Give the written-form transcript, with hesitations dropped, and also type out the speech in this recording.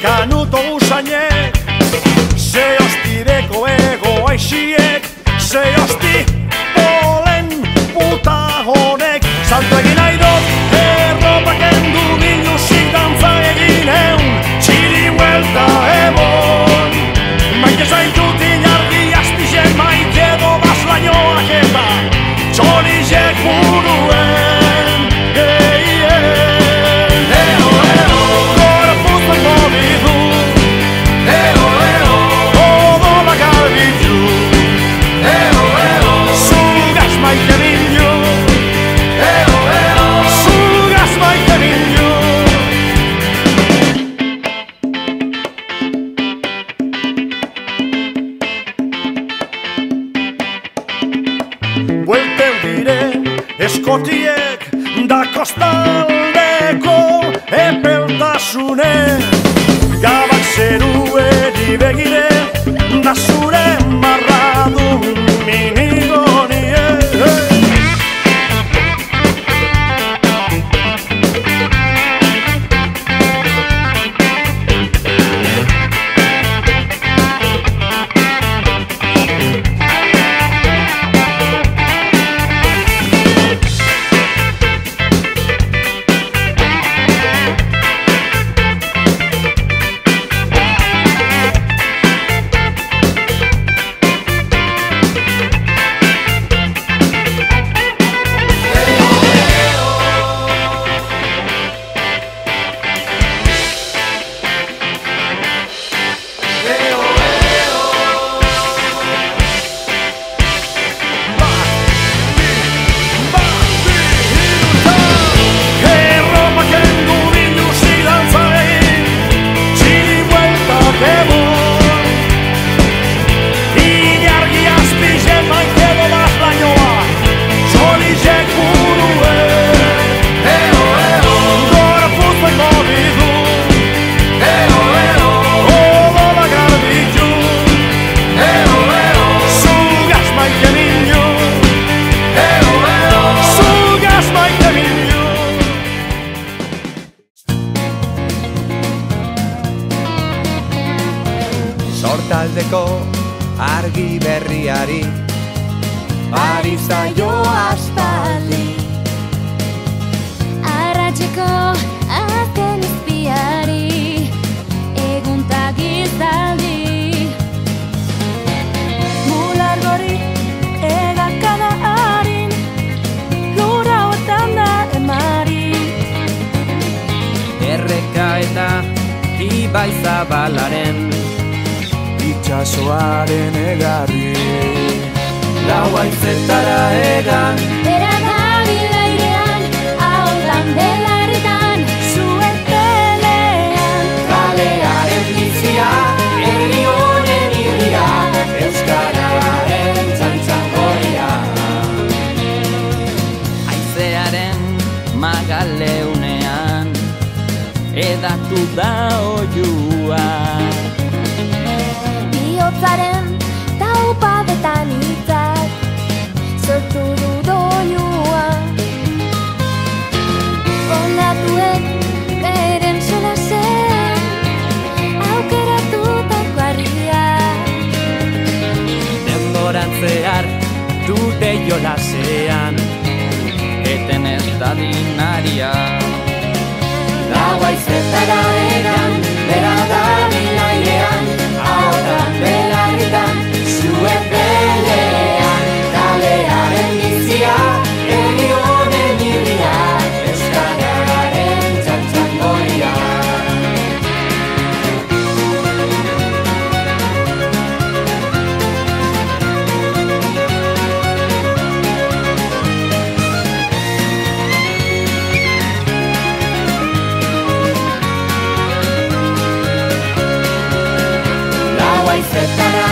kanuto usainek, ze hostideko ego aixiek, ze hosti polen puta honek. Salto egin nahi dut, erropak endu biluzik dantza egin eun, txiri huelta emon. Maite zaitut inargi azpizek maite edo baslainoak eta txolizek buruen. Buelteu dire eskotiek da kostaldeko epeltasune, gabak zerueri begire da zure marradun minigonie. Sortaldeko argi berriari ari zaio aspaldi, arratseko azken izpiari egun ta gizaldi. Mular gori egakada harin lura hotan da emari, erreka eta ibai zabalaren itxasoaren egarri. Lau haizetara egan, bera dabil airean, ahotan belarritan, zuen pelean. kalearen bizia, herri honen irria, euskararen txantxangoria. Haizearen magaleunean, edatu da oiua. Bihotzaren taupadetan hitzak sortu du doinua. Ondatuen beren solasen aukeratutako harria. Denboran zehar dute jolasean, eten ez da dinaria. Lau haizetara egan, bera dabil airean, ahotan belarritan, zuen pelean. Kalearen bizia, herri honen irria, euskararen txantxangoria. Lau haizetara